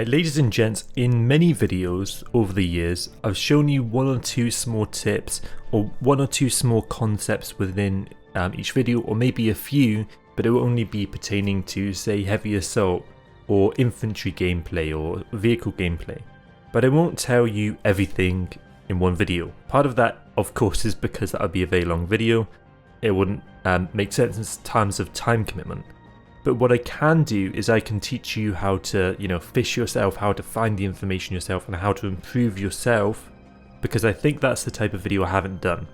Ladies and gents, in many videos over the years, I've shown you one or two small tips or one or two small concepts within each video, or maybe a few, but it will only be pertaining to, say, heavy assault or infantry gameplay or vehicle gameplay. But I won't tell you everything in one video. Part of that, of course, is because that would be a very long video. It wouldn't make sense in terms of time commitment. But what I can do is I can teach you how to, fish yourself, how to find the information yourself, and how to improve yourself, because I think that's the type of video I haven't done.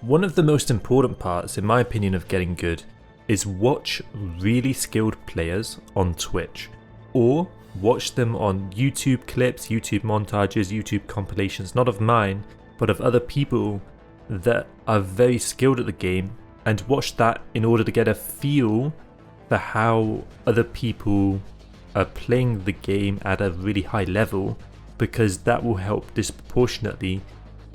One of the most important parts, in my opinion, of getting good is watch really skilled players on Twitch, or watch them on YouTube clips, YouTube montages, YouTube compilations, not of mine, but of other people that are very skilled at the game, and watch that in order to get a feel for how other people are playing the game at a really high level, because that will help disproportionately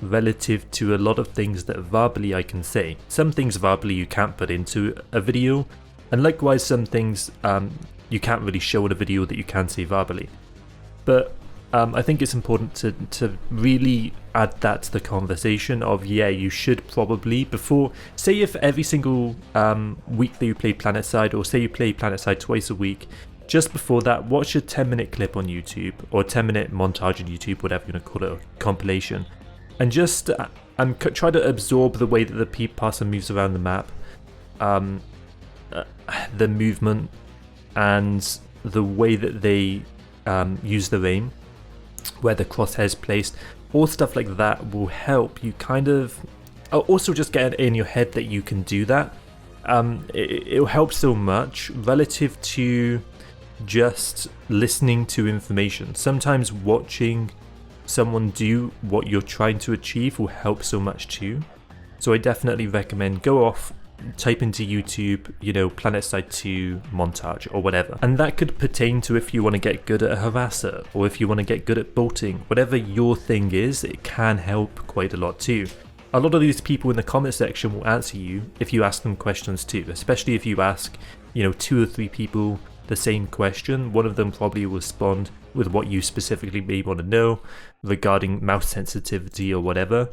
relative to a lot of things that verbally I can say. Some things verbally you can't put into a video, and likewise some things you can't really show in a video that you can say verbally. But I think it's important to really add that to the conversation of, you should probably, before, say if every single week that you play Planetside, or say you play Planetside twice a week, just before that, watch a 10-minute clip on YouTube, or a 10-minute montage on YouTube, whatever you want to call it, a compilation, and just try to absorb the way that the person moves around the map, the movement, and the way that they use their aim, where the crosshair's placed, all stuff like that will help you kind of also just get it in your head that you can do that. It'll help so much relative to just listening to information. Sometimes watching someone do what you're trying to achieve will help so much too. So I definitely recommend go off, type into YouTube, Planetside 2 montage or whatever. And that could pertain to if you want to get good at a harasser, or if you want to get good at bolting. Whatever your thing is, it can help quite a lot too. A lot of these people in the comment section will answer you if you ask them questions too, especially if you ask, 2 or 3 people the same question. One of them probably will respond with what you specifically may want to know regarding mouse sensitivity or whatever.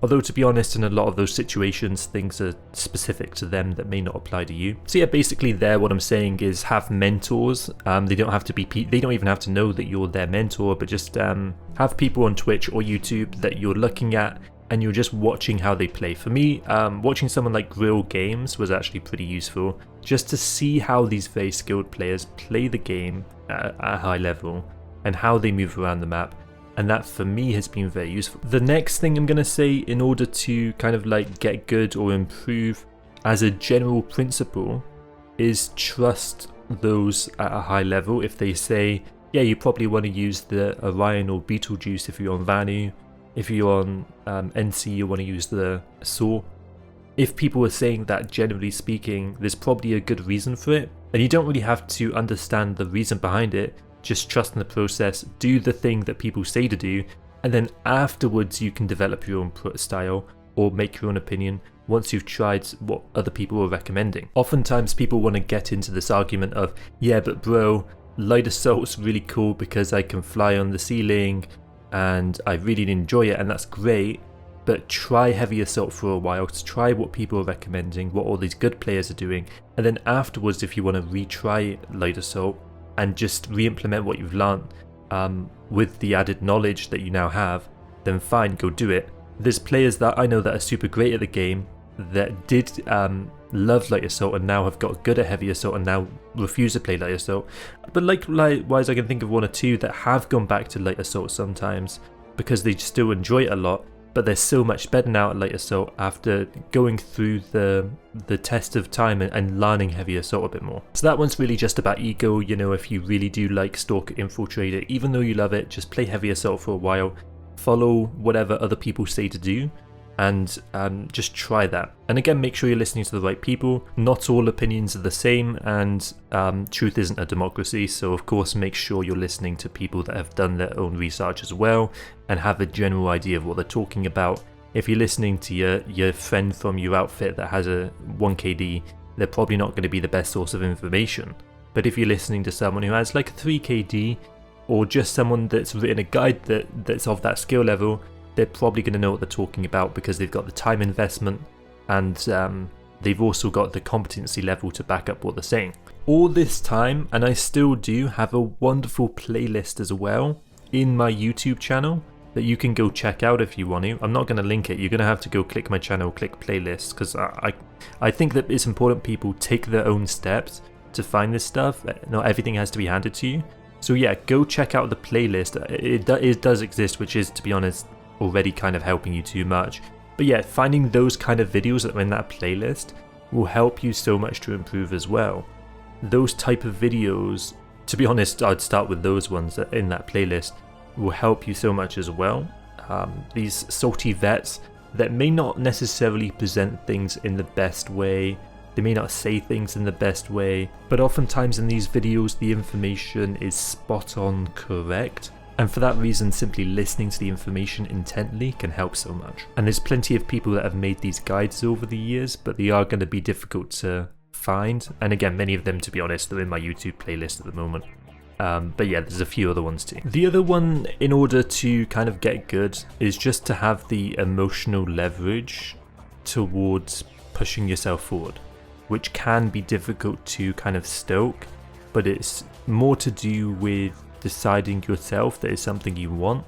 Although, to be honest, in a lot of those situations, things are specific to them that may not apply to you. So yeah, basically there, what I'm saying is have mentors. They don't have to be, they don't even have to know that you're their mentor, but just have people on Twitch or YouTube that you're looking at and you're just watching how they play. For me, watching someone like Grill Games was actually pretty useful, just to see how these very skilled players play the game at a high level and how they move around the map. And that for me has been very useful. The next thing I'm going to say, in order to kind of like get good or improve as a general principle, is trust those at a high level. If they say, you probably want to use the Orion or Beetlejuice if you're on Vanu. If you're on NC, you want to use the Saw. If people are saying that, generally speaking, there's probably a good reason for it. And you don't really have to understand the reason behind it. Just trust in the process, do the thing that people say to do, and then afterwards you can develop your own style or make your own opinion once you've tried what other people are recommending. Oftentimes people want to get into this argument of, but bro, light assault's really cool because I can fly on the ceiling and I really enjoy it, and that's great, but try heavy assault for a while, try what people are recommending, what all these good players are doing, and then afterwards if you want to retry light assault, and just re-implement what you've learned with the added knowledge that you now have, then fine, go do it. There's players that I know that are super great at the game that did love light assault and now have got good at heavy assault and now refuse to play light assault. But likewise, I can think of 1 or 2 that have gone back to light assault sometimes because they still enjoy it a lot, but they're so much better now at light assault after going through the test of time and learning heavy assault a bit more. So that one's really just about ego. If you really do like Stalker Infiltrator, even though you love it, just play heavy assault for a while, follow whatever other people say to do, and just try that. And again, make sure you're listening to the right people. Not all opinions are the same, and truth isn't a democracy, so of course make sure you're listening to people that have done their own research as well and have a general idea of what they're talking about. If you're listening to your friend from your outfit that has a 1KD, they're probably not going to be the best source of information. But if you're listening to someone who has like a 3KD or just someone that's written a guide that's of that skill level, they're probably going to know what they're talking about because they've got the time investment and they've also got the competency level to back up what they're saying. All this time, and I still do have a wonderful playlist as well in my YouTube channel that you can go check out if you want to. I'm not going to link it. You're going to have to go click my channel, click playlists, because I think that it's important people take their own steps to find this stuff. Not everything has to be handed to you. So yeah, go check out the playlist. It does exist, which is, to be honest, already kind of helping you too much. But yeah, finding those kind of videos that are in that playlist will help you so much to improve as well. Those type of videos, to be honest, I'd start with those ones that in that playlist, will help you so much as well. These salty vets that may not necessarily present things in the best way, they may not say things in the best way, but oftentimes in these videos the information is spot on correct, and for that reason simply listening to the information intently can help so much. And there's plenty of people that have made these guides over the years, but they are going to be difficult to find, and again, many of them, to be honest, they're in my YouTube playlist at the moment. But yeah, there's a few other ones too. The other one, in order to kind of get good, is just to have the emotional leverage towards pushing yourself forward, which can be difficult to kind of stoke, but it's more to do with deciding yourself that it's something you want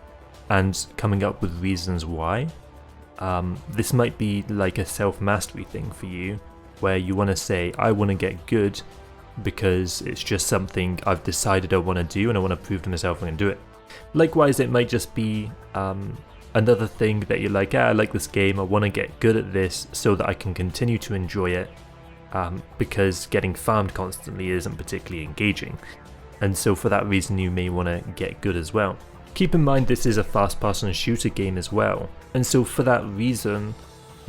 and coming up with reasons why. This might be like a self-mastery thing for you, where you want to say, I want to get good because it's just something I've decided I want to do and I want to prove to myself I can do it. Likewise, it might just be another thing that you're like, I like this game, I want to get good at this so that I can continue to enjoy it, because getting farmed constantly isn't particularly engaging. And so for that reason you may want to get good as well. Keep in mind this is a first-person shooter game as well, and so for that reason,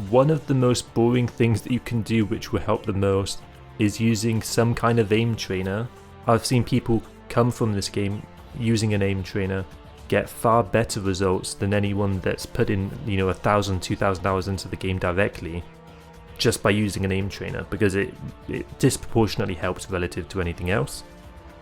one of the most boring things that you can do which will help the most is using some kind of aim trainer. I've seen people come from this game using an aim trainer get far better results than anyone that's put in 1,000, 2,000 hours into the game directly just by using an aim trainer, because it disproportionately helps relative to anything else.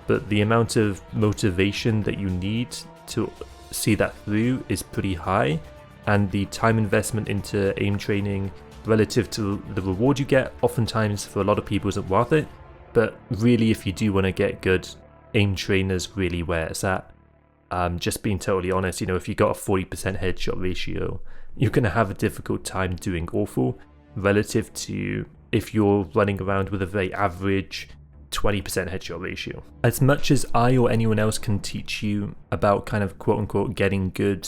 But the amount of motivation that you need to see that through is pretty high, and the time investment into aim training relative to the reward you get, oftentimes for a lot of people isn't worth it. But really, if you do want to get good, aim trainer's really where it's at. Just being totally honest, if you got a 40% headshot ratio, you're going to have a difficult time doing awful relative to if you're running around with a very average 20% headshot ratio. As much as I or anyone else can teach you about kind of quote unquote getting good,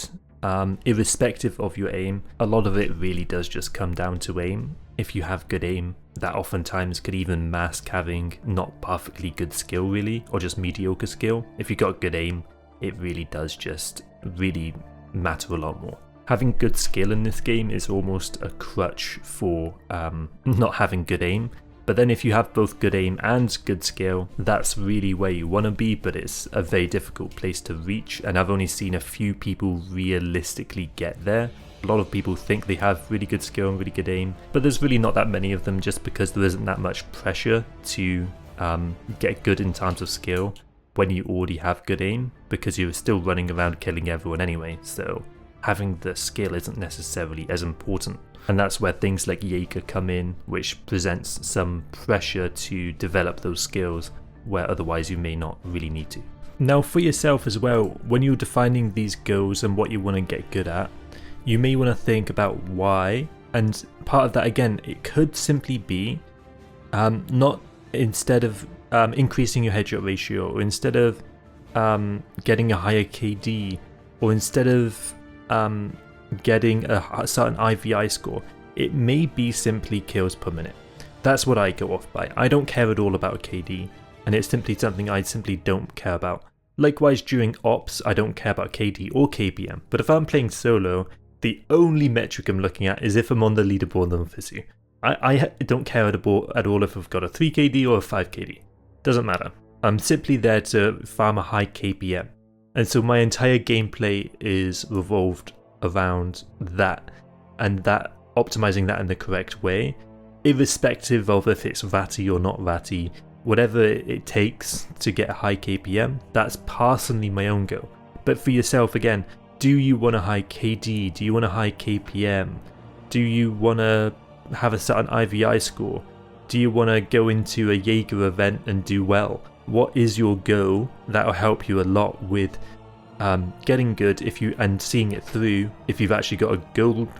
irrespective of your aim, a lot of it really does just come down to aim. If you have good aim, that oftentimes could even mask having not perfectly good skill really, or just mediocre skill. If you got good aim, it really does just really matter a lot more. Having good skill in this game is almost a crutch for not having good aim. But then if you have both good aim and good skill, that's really where you want to be, but it's a very difficult place to reach, and I've only seen a few people realistically get there. A lot of people think they have really good skill and really good aim, but there's really not that many of them just because there isn't that much pressure to get good in terms of skill when you already have good aim, because you're still running around killing everyone anyway, so having the skill isn't necessarily as important. And that's where things like Jaeger come in, which presents some pressure to develop those skills where otherwise you may not really need to. Now for yourself as well, when you're defining these goals and what you want to get good at, you may want to think about why, and part of that again, it could simply be not instead of increasing your headshot ratio, or instead of getting a higher KD, or instead of getting a certain IVI score, it may be simply kills per minute. That's what I go off by. I don't care at all about KD, and it's simply something I simply don't care about. Likewise, during ops, I don't care about KD or KPM, but if I'm playing solo, the only metric I'm looking at is if I'm on the leaderboard on Fizu. I don't care at all if I've got a 3 KD or a 5 KD. Doesn't matter. I'm simply there to farm a high KPM. And so my entire gameplay is revolved around that, and that optimizing that in the correct way, irrespective of if it's ratty or not ratty, whatever it takes to get a high KPM. That's personally my own goal. But for yourself, again, do you want a high KD? Do you want a high KPM? Do you want to have a certain IVI score? Do you want to go into a Jaeger event and do well? What is your goal? That'll help you a lot with getting good and seeing it through if you've actually got a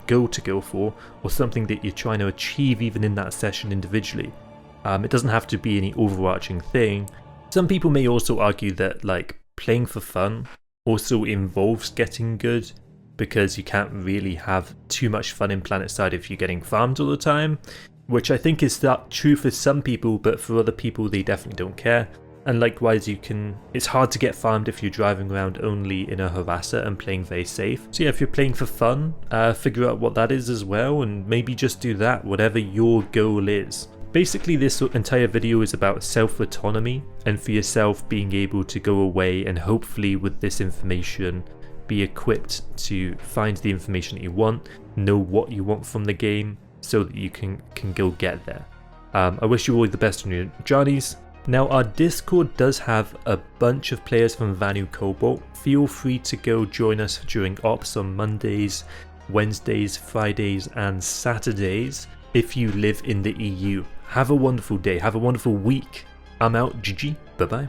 goal to go for, or something that you're trying to achieve even in that session individually. It doesn't have to be any overarching thing. Some people may also argue that like playing for fun also involves getting good, because you can't really have too much fun in Planetside if you're getting farmed all the time, which I think is that true for some people, but for other people they definitely don't care. And likewise, it's hard to get farmed if you're driving around only in a harasser and playing very safe. So yeah, if you're playing for fun, figure out what that is as well, and maybe just do that, whatever your goal is. Basically, this entire video is about self-autonomy, and for yourself being able to go away and hopefully with this information be equipped to find the information that you want, know what you want from the game, so that you can go get there. I wish you all the best on your journeys. Now, our Discord does have a bunch of players from Vanu Cobalt. Feel free to go join us during ops on Mondays, Wednesdays, Fridays and Saturdays if you live in the EU. Have a wonderful day, have a wonderful week. I'm out, GG, bye bye.